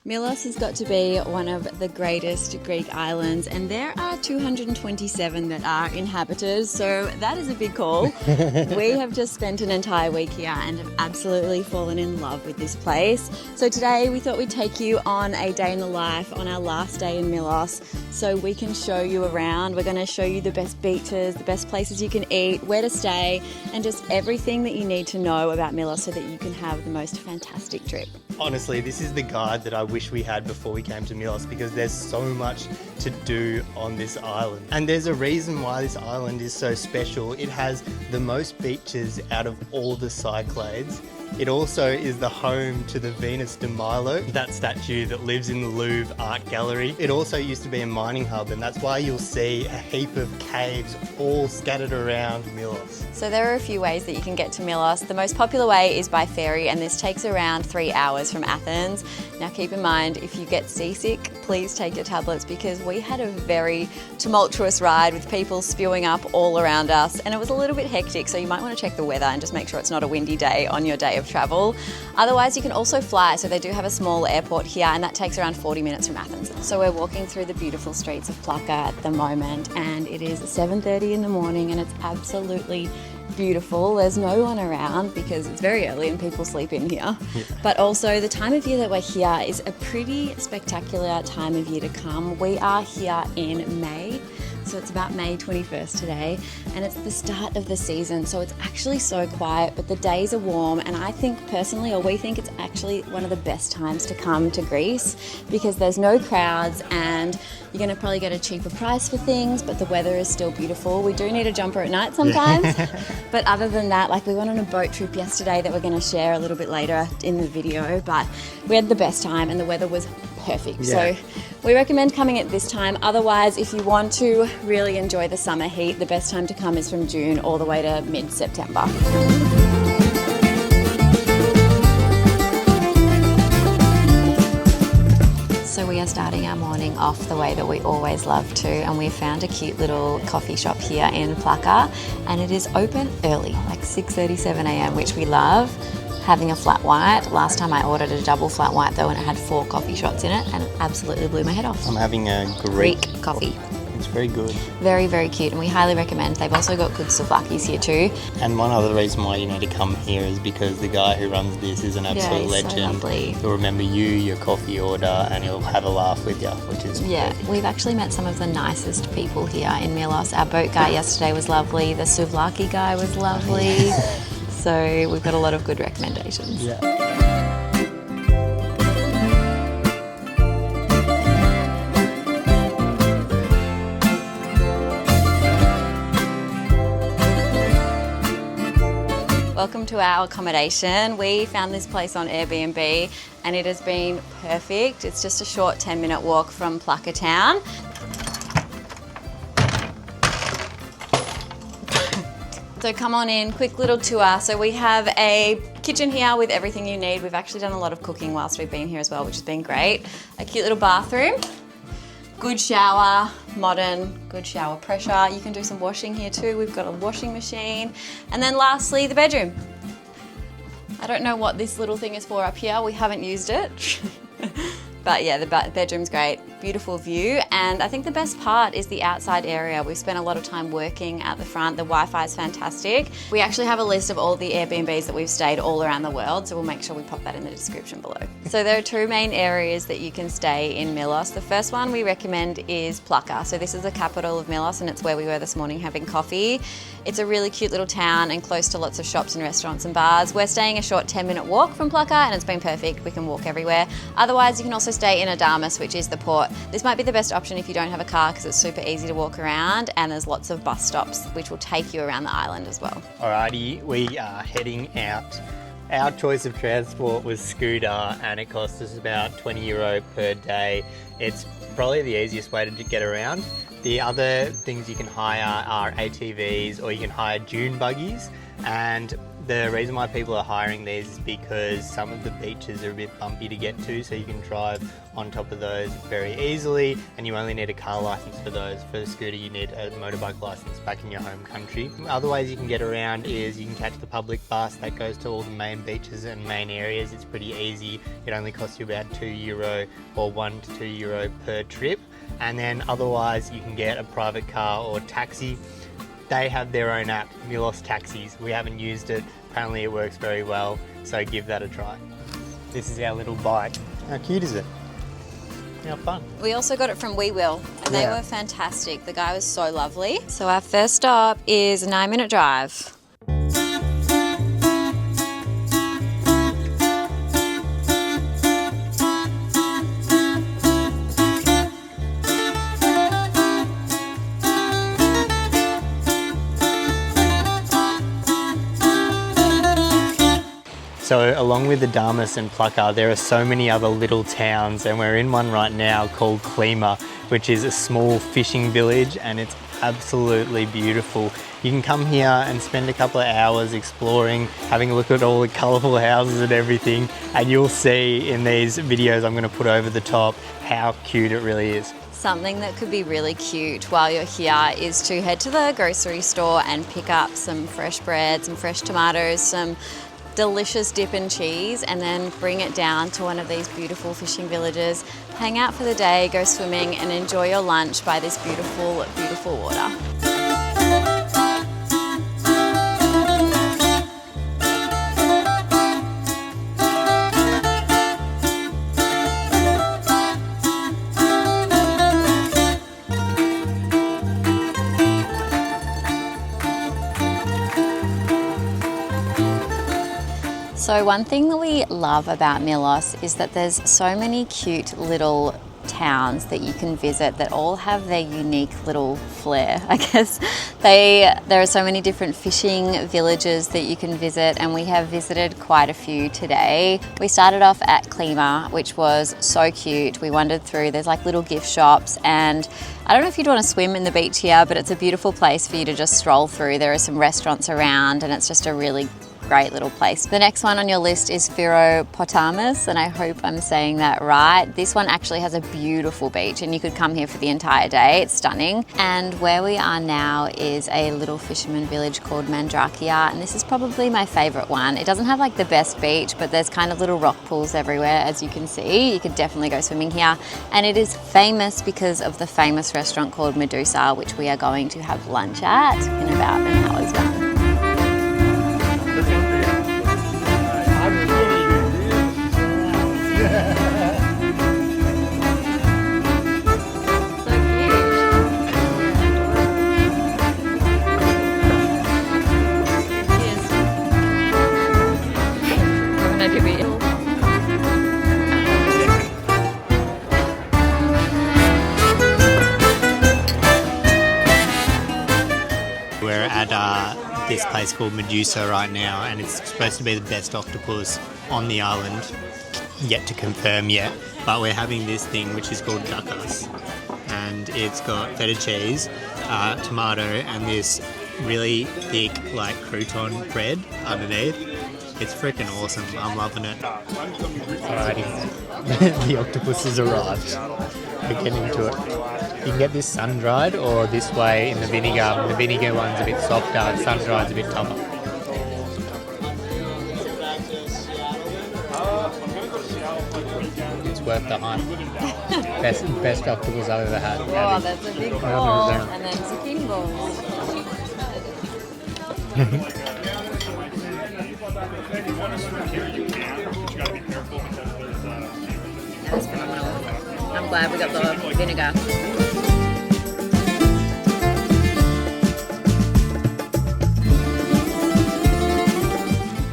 Milos has got to be one of the greatest Greek islands, and there are 227 that are inhabited, so that is a big call. We have just spent an entire week here and have absolutely fallen in love with this place. So today we thought we'd take you on a day in the life on our last day in Milos so we can show you around. We're going to show you the best beaches, the best places you can eat, where to stay, and just everything that you need to know about Milos so that you can have the most fantastic trip. Honestly, this is the guide that I wish we had before we came to Milos because there's so much to do on this island. And there's a reason why this island is so special. It has the most beaches out of all the Cyclades. It also is the home to the Venus de Milo, that statue that lives in the Louvre Art Gallery. It also used to be a mining hub, and that's why you'll see a heap of caves all scattered around Milos. So there are a few ways that you can get to Milos. The most popular way is by ferry, and this takes around 3 hours from Athens. Now keep in mind, if you get seasick, please take your tablets because we had a very tumultuous ride with people spewing up all around us, and it was a little bit hectic, so you might want to check the weather and just make sure it's not a windy day on your day of travel. Otherwise, you can also fly, so they do have a small airport here, and that takes around 40 minutes from Athens. So we're walking through the beautiful streets of Plaka at the moment, and it is 7:30 in the morning, and it's absolutely beautiful. There's no one around because it's very early and people sleep in here. Yeah. But also the time of year that we're here is a pretty spectacular time of year to come. We are here in May. So it's about May 21st today, and it's the start of the season, so it's actually so quiet, but the days are warm, and I think personally, or we think it's actually one of the best times to come to Greece because there's no crowds and you're going to probably get a cheaper price for things, but the weather is still beautiful. We do need a jumper at night sometimes, but other than that, like we went on a boat trip yesterday that we're going to share a little bit later in the video, but we had the best time and the weather was perfect. Yeah. So we recommend coming at this time. Otherwise, if you want to really enjoy the summer heat, the best time to come is from June all the way to mid-September. So we are starting our morning off the way that we always love to, and we found a cute little coffee shop here in Plaka, and it is open early, like 6:37 a.m, which we love. Having a flat white. Last time I ordered a double flat white though, and it had 4 coffee shots in it, and it absolutely blew my head off. I'm having a Greek coffee. It's very good. Very, very cute, and we highly recommend. They've also got good souvlakis here too. And one other reason why you need to come here is because the guy who runs this is an absolute legend. So lovely. He'll remember you, your coffee order, and he'll have a laugh with you, which is perfect. We've actually met some of the nicest people here in Milos. Our boat guy yesterday was lovely. The souvlaki guy was lovely. So we've got a lot of good recommendations. Yeah. Welcome to our accommodation. We found this place on Airbnb and it has been perfect. It's just a short 10-minute walk from Plaka town. So come on in, quick little tour. So we have a kitchen here with everything you need. We've actually done a lot of cooking whilst we've been here as well, which has been great. A cute little bathroom, good shower, modern, good shower pressure. You can do some washing here too. We've got a washing machine. And then lastly, the bedroom. I don't know what this little thing is for up here. We haven't used it. But yeah, the bedroom's great, beautiful view, and I think the best part is the outside area. We've spent a lot of time working at the front. The Wi-Fi is fantastic. We actually have a list of all the Airbnbs that we've stayed all around the world, so we'll make sure we pop that in the description below. So there are 2 main areas that you can stay in Milos. The first one we recommend is Plaka. So this is the capital of Milos, and it's where we were this morning having coffee. It's a really cute little town and close to lots of shops and restaurants and bars. We're staying a short 10-minute walk from Plaka, and it's been perfect. We can walk everywhere. Otherwise, you can also stay in Adamas, which is the port. This might be the best option if you don't have a car because it's super easy to walk around, and there's lots of bus stops which will take you around the island as well. Alrighty, we are heading out. Our choice of transport was scooter, and it cost us about €20 per day. It's probably the easiest way to get around. The other things you can hire are ATVs, or you can hire dune buggies, and The reason why people are hiring these is because some of the beaches are a bit bumpy to get to, so you can drive on top of those very easily, and you only need a car license for those. For the scooter you need a motorbike license back in your home country. Other ways you can get around is you can catch the public bus that goes to all the main beaches and main areas. It's pretty easy. It only costs you about €2 or €1 to €2 per trip. And then otherwise you can get a private car or taxi. They have their own app, Milos Taxis. We haven't used it. Apparently it works very well, so give that a try. This is our little bike. How cute is it? How fun. We also got it from We Will, and they were fantastic. The guy was so lovely. So our first stop is a 9-minute drive. So along with the Damas and Plaka, there are so many other little towns, and we're in one right now called Klima, which is a small fishing village, and it's absolutely beautiful. You can come here and spend a couple of hours exploring, having a look at all the colourful houses and everything, and you'll see in these videos I'm going to put over the top how cute it really is. Something that could be really cute while you're here is to head to the grocery store and pick up some fresh bread, some fresh tomatoes, some delicious dip and cheese, and then bring it down to one of these beautiful fishing villages, hang out for the day, go swimming and enjoy your lunch by this beautiful, beautiful water. So one thing that we love about Milos is that there's so many cute little towns that you can visit that all have their unique little flair. I guess there are so many different fishing villages that you can visit, and we have visited quite a few today. We started off at Klima, which was so cute. We wandered through, there's like little gift shops, and I don't know if you'd want to swim in the beach here, but it's a beautiful place for you to just stroll through. There are some restaurants around, and it's just a really great little place. The next one on your list is Potamus, and I hope I'm saying that right. This one actually has a beautiful beach, and you could come here for the entire day. It's stunning. And where we are now is a little fisherman village called Mandrakia, and this is probably my favorite one. It doesn't have like the best beach, but there's kind of little rock pools everywhere, as you can see. You could definitely go swimming here, and it is famous because of the famous restaurant called Medusa, which we are going to have lunch at in about an hour's time. We're at this place called Medusa right now, and it's supposed to be the best octopus on the island. Yet to confirm yet, but we're having this thing which is called Dukas, and it's got feta cheese, tomato, and this really thick like crouton bread underneath. It's freaking awesome. I'm loving it. Alrighty, the octopus has arrived. We're getting into it. You can get this sun-dried or this way in the vinegar. The vinegar one's a bit softer, sun-dried's a bit tougher. It's worth the hype. Best octopus I've ever had. Oh, that's a big ball. And then zucchini balls. That's phenomenal. I'm glad we got the vinegar.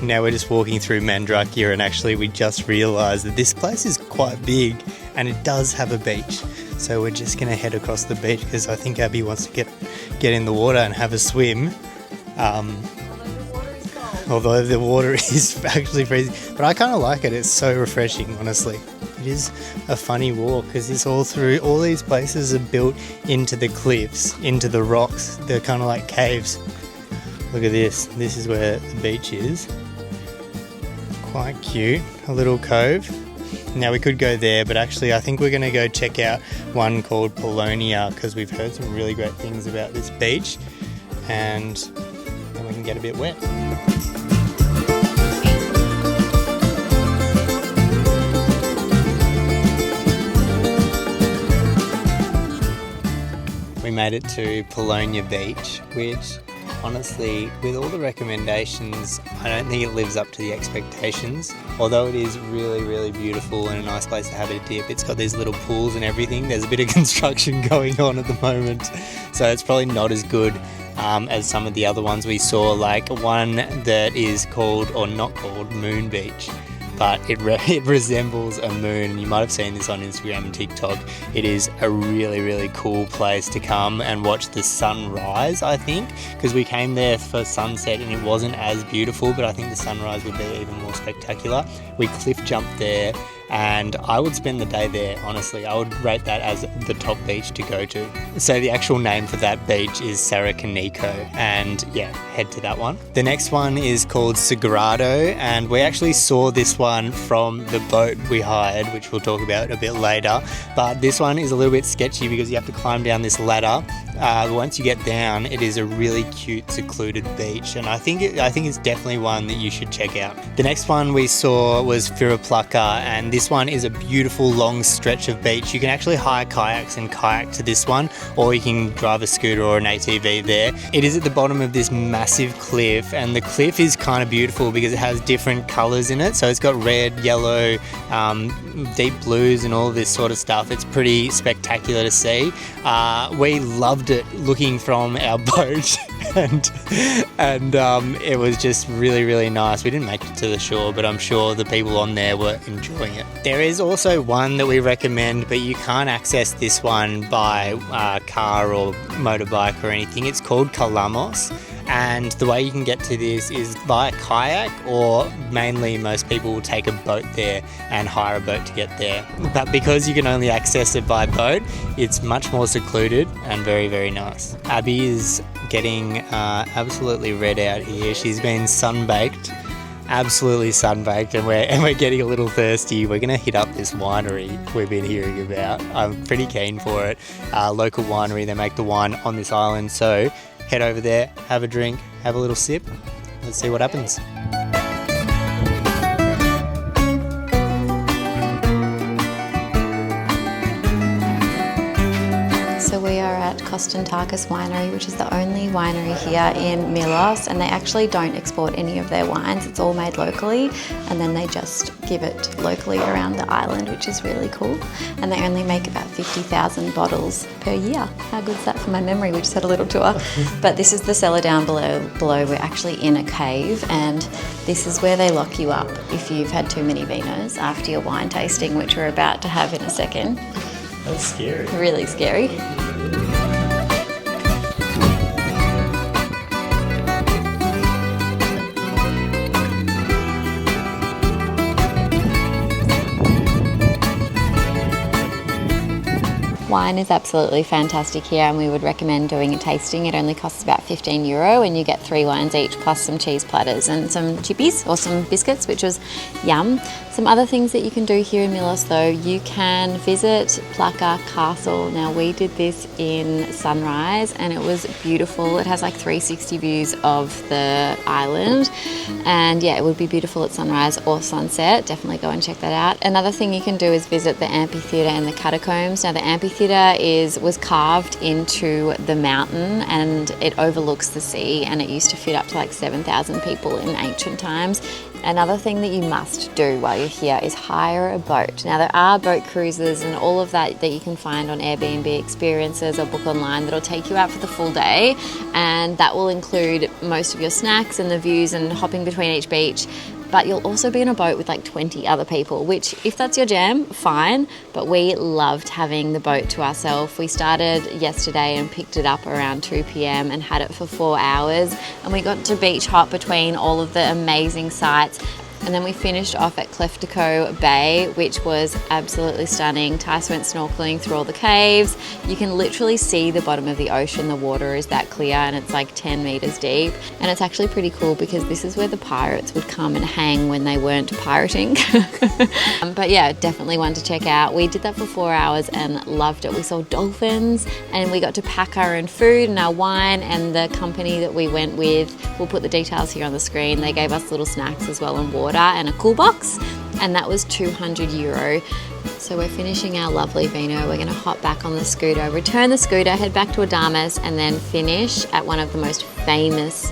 Now we're just walking through Mandrakia, and actually we just realised that this place is quite big and it does have a beach. So we're just going to head across the beach because I think Abby wants to get in the water and have a swim. Although the water is actually freezing. But I kind of like it. It's so refreshing, honestly. It is a funny walk because it's all these places are built into the cliffs, into the rocks. They're kind of like caves. Look at this. This is where the beach is. Quite cute. A little cove. Now we could go there, but actually I think we're going to go check out one called Polonia because we've heard some really great things about this beach, and then we can get a bit wet. We made it to Polonia Beach, which honestly, with all the recommendations, I don't think it lives up to the expectations. Although it is really, really beautiful and a nice place to have a dip. It's got these little pools and everything. There's a bit of construction going on at the moment, so it's probably not as good as some of the other ones we saw, like one that is called, or not called, Moon Beach. But it resembles a moon. You might have seen this on Instagram and TikTok. It is a really, really cool place to come and watch the sunrise, I think, because we came there for sunset and it wasn't as beautiful, but I think the sunrise would be even more spectacular. We cliff jumped there, and I would spend the day there, honestly. I would rate that as the top beach to go to. So the actual name for that beach is Sarakiniko, and yeah, head to that one. The next one is called Tsigrado, and we actually saw this one from the boat we hired, which we'll talk about a bit later. But this one is a little bit sketchy because you have to climb down this ladder. Once you get down, it is a really cute, secluded beach, and I think it's definitely one that you should check out. The next one we saw was ferry, and this one is a beautiful long stretch of beach. You can actually hire kayaks and kayak to this one, or you can drive a scooter or an ATV there. It is at the bottom of this massive cliff, and the cliff is kind of beautiful because it has different colours in it. So it's got red, yellow, deep blues and all of this sort of stuff. It's pretty spectacular to see. We loved it looking from our boat and it was just really, really nice. We didn't make it to the shore, but I'm sure the people on there were enjoying it. There is also one that we recommend, but you can't access this one by car or motorbike or anything. It's called Kalamos, and the way you can get to this is via kayak, or mainly most people will take a boat there and hire a boat to get there. But because you can only access it by boat, it's much more secluded and very, very nice. Abby is getting absolutely red out here. She's been sunbaked. Absolutely sunbaked, and we're getting a little thirsty. We're gonna hit up this winery we've been hearing about. I'm pretty keen for it. Local winery, they make the wine on this island, so head over there, have a drink, have a little sip. Let's see what happens. So we are at Kostantakis Winery, which is the only winery here in Milos, and they actually don't export any of their wines. It's all made locally, and then they just give it locally around the island, which is really cool. And they only make about 50,000 bottles per year. How good is that for my memory? We just had a little tour. But this is the cellar down below. We're actually in a cave, and this is where they lock you up if you've had too many vinos after your wine tasting, which we're about to have in a second. That's scary. Really scary. Wine is absolutely fantastic here, and we would recommend doing a tasting. It only costs about €15 and you get 3 wines each plus some cheese platters and some chippies or some biscuits, which was yum. Some other things that you can do here in Milos though, you can visit Plaka Castle. Now we did this in sunrise and it was beautiful. It has like 360 views of the island, and yeah, it would be beautiful at sunrise or sunset. Definitely go and check that out. Another thing you can do is visit the amphitheatre and the catacombs. Now the amphitheatre was carved into the mountain and it overlooks the sea, and it used to fit up to like 7,000 people in ancient times. Another thing that you must do while you're here is hire a boat. Now there are boat cruises and all of that you can find on Airbnb experiences or book online that'll take you out for the full day, and that will include most of your snacks and the views and hopping between each beach. But you'll also be in a boat with like 20 other people, which if that's your jam, fine. But we loved having the boat to ourselves. We started yesterday and picked it up around 2 p.m. and had it for 4 hours. And we got to beach hop between all of the amazing sights. And then we finished off at Kleftiko Bay, which was absolutely stunning. Tice went snorkeling through all the caves. You can literally see the bottom of the ocean. The water is that clear and it's like 10 meters deep. And it's actually pretty cool because this is where the pirates would come and hang when they weren't pirating. But yeah, definitely one to check out. We did that for 4 hours and loved it. We saw dolphins and we got to pack our own food and our wine, and the company that we went with, we'll put the details here on the screen. They gave us little snacks as well and water and a cool box, and that was €200. So we're finishing our lovely vino. We're going to hop back on the scooter, return the scooter, head back to Adamas, and then finish at one of the most famous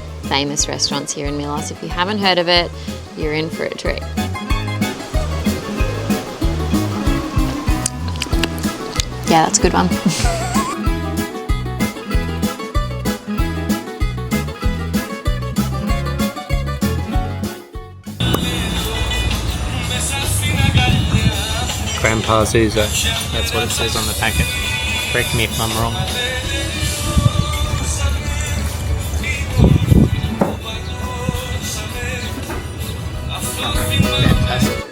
restaurants here in Milos. If you haven't heard of it, you're in for a treat. Yeah, that's a good one. Grandpa's Ouzo. That's what it says on the packet. Correct me if I'm wrong. Fantastic.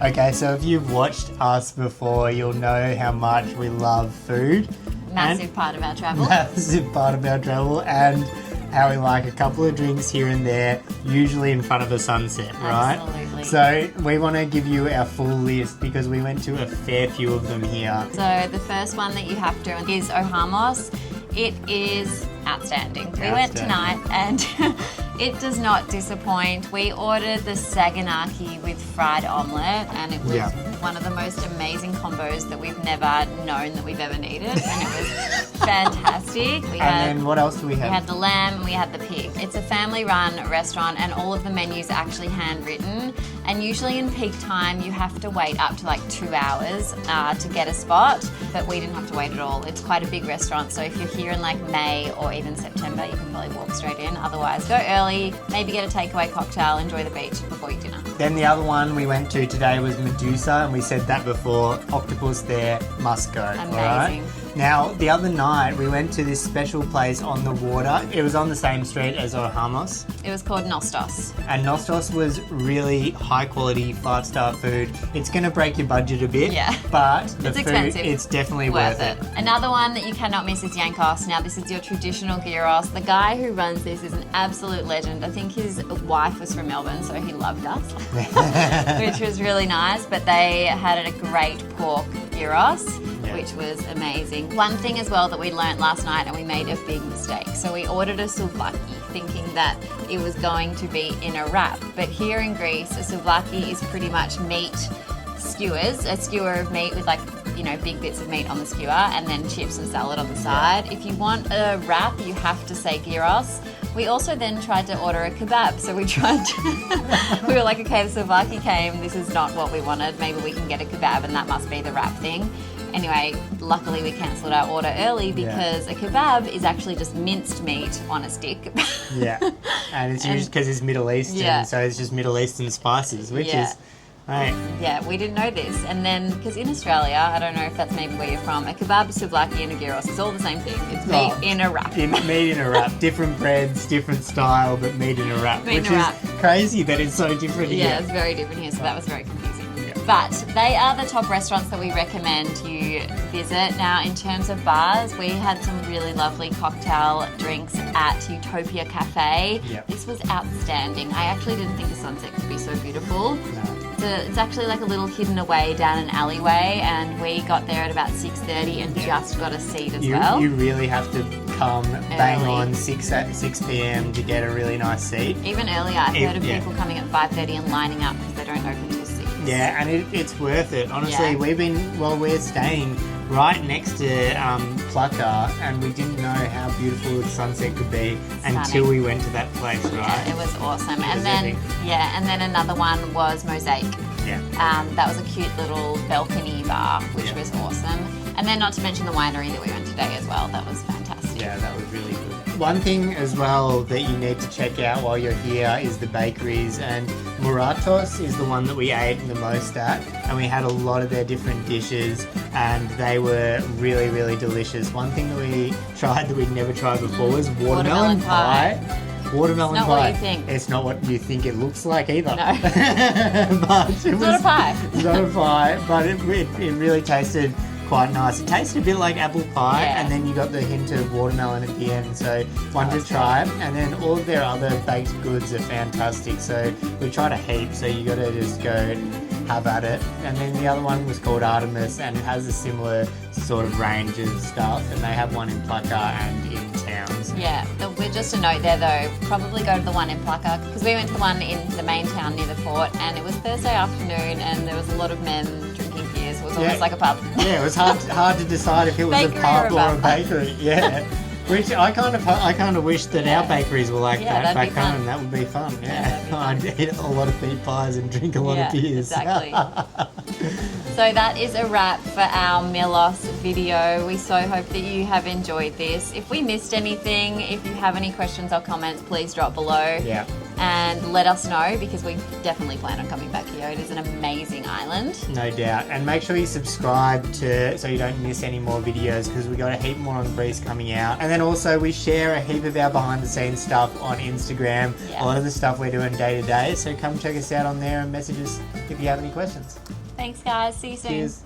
Okay, so if you've watched us before, you'll know how much we love food. Massive part of our travel. Massive part of our travel, and how we like a couple of drinks here and there, usually in front of a sunset, right? Absolutely. So we want to give you our full list because we went to a fair few of them here. So the first one that you have to do is Ohamos. It is outstanding. We went tonight and it does not disappoint. We ordered the saganaki with fried omelette, and it was one of the most amazing combos that we've never known that we've ever needed, and it was fantastic. Then what else do we have? We had the lamb and we had the pig. It's a family-run restaurant and all of the menus are actually handwritten, and usually in peak time you have to wait up to like 2 hours to get a spot, but we didn't have to wait at all. It's quite a big restaurant, so if you're here in like May or even September, you can probably walk straight in. Otherwise, go early, maybe get a takeaway cocktail, enjoy the beach before your dinner. Then the other one we went to today was Medusa, and we said that before. Octopus there, must go. Amazing. Right? Now, the other night we went to this special place on the water. It was on the same street as Ohamos. It was called Nostos. And Nostos was really high quality, 5-star food. It's going to break your budget a bit, but the food, expensive. It's definitely worth it. Another one that you cannot miss is Yankos. Now, this is your traditional gyros. The guy who runs this is an absolute legend. I think his wife was from Melbourne, so he loved us, which was really nice. But they had a great pork gyros, which was amazing. One thing as well that we learnt last night, and we made a big mistake. So we ordered a souvlaki thinking that it was going to be in a wrap. But here in Greece, a souvlaki is pretty much meat skewers, a skewer of meat with like, you know, big bits of meat on the skewer and then chips and salad on the side. If you want a wrap, you have to say gyros. We also then tried to order a kebab. So we tried to, we were like, okay, the souvlaki came, this is not what we wanted. Maybe we can get a kebab and that must be the wrap thing. Anyway, luckily we cancelled our order early because a kebab is actually just minced meat on a stick. And it's used because it's Middle Eastern, so it's just Middle Eastern spices, which is, right. Yeah, we didn't know this. And then, because in Australia, I don't know if that's maybe where you're from, a kebab, a souvlaki and a gyros, it's all the same thing. It's meat in a wrap. Meat in a wrap. Different breads, different style, but meat in a wrap. Which is crazy that it's so different here. Yeah, it's very different here, so that was very confusing. But they are the top restaurants that we recommend you visit. Now, in terms of bars, we had some really lovely cocktail drinks at Utopia Cafe. This was outstanding. I actually didn't think the sunset could be so beautiful. It's actually like a little hidden away down an alleyway, and we got there at about 6:30 and just got a seat as well. You really have to come bang on 6 p.m. to get a really nice seat. Even earlier, I've heard of people coming at 5:30 and lining up because they don't open till 6. Yeah, and it's worth it. Honestly, we're staying right next to Plaka, and we didn't know how beautiful the sunset could be until we went to that place, right? Yeah, it was awesome. And then another one was Mosaic. That was a cute little balcony bar, which was awesome. And then not to mention the winery that we went today as well. That was fantastic. Yeah, that was really good. One thing as well that you need to check out while you're here is the bakeries, and Muratos is the one that we ate the most at, and we had a lot of their different dishes and they were really, really delicious. One thing that we tried that we'd never tried before was watermelon pie. Watermelon it's not pie. What you think. It's not what you think it looks like either. No. But It's not a pie. It's not a pie, but it really tasted quite nice. It tasted a bit like apple pie, Yeah. and then you got the hint of watermelon at the end, so one to try. And then all of their other baked goods are fantastic, so we tried a heap, so you got to just go and have at it. And then the other one was called Artemis, and it has a similar sort of range of stuff, and they have one in Plaka and in Towns. Yeah, we're just a note there though, probably go to the one in Plaka, because we went to the one in the main town near the port, and it was Thursday afternoon and there was a lot of men drinking beers. It was almost like a pub. Yeah, it was hard to decide if it was Bakery a pub or a pub. bakery. Yeah. Which I kind of wish that our bakeries were like Yeah, that that'd back be fun. home. That would be fun. Yeah, that'd be I'd eat a lot of meat pies and drink a lot of beers. Exactly. So that is a wrap for our Milos video. We so hope that you have enjoyed this. If we missed anything, if you have any questions or comments, please drop below. Yeah. And let us know, because we definitely plan on coming back here. It is an amazing island. No doubt. And make sure you subscribe so you don't miss any more videos, because we got a heap more on Greece coming out. And then also we share a heap of our behind the scenes stuff on Instagram. Yeah. A lot of the stuff we're doing day to day. So come check us out on there and message us if you have any questions. Thanks guys, see you soon. Cheers.